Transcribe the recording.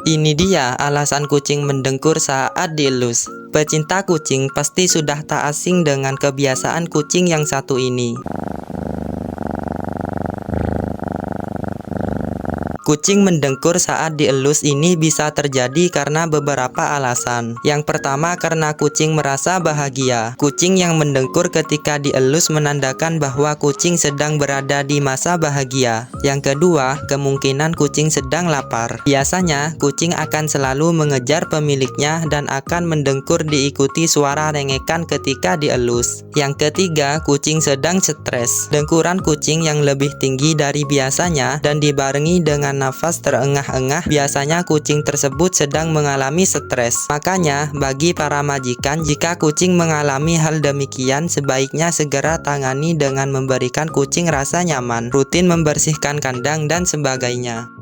Ini dia alasan kucing mendengkur saat dielus. Pecinta kucing pasti sudah tak asing dengan kebiasaan kucing yang satu ini. Kucing mendengkur saat dielus ini bisa terjadi karena beberapa alasan. Yang pertama, karena kucing merasa bahagia. Kucing yang mendengkur ketika dielus menandakan bahwa kucing sedang berada di masa bahagia. Yang kedua, kemungkinan kucing sedang lapar. Biasanya, kucing akan selalu mengejar pemiliknya dan akan mendengkur diikuti suara rengekan ketika dielus. Yang ketiga, kucing sedang stres. Dengkuran kucing yang lebih tinggi dari biasanya dan dibarengi dengan nafas terengah-engah, biasanya kucing tersebut sedang mengalami stres. Makanya, bagi para majikan, jika kucing mengalami hal demikian, sebaiknya segera tangani dengan memberikan kucing rasa nyaman, rutin membersihkan kandang dan sebagainya.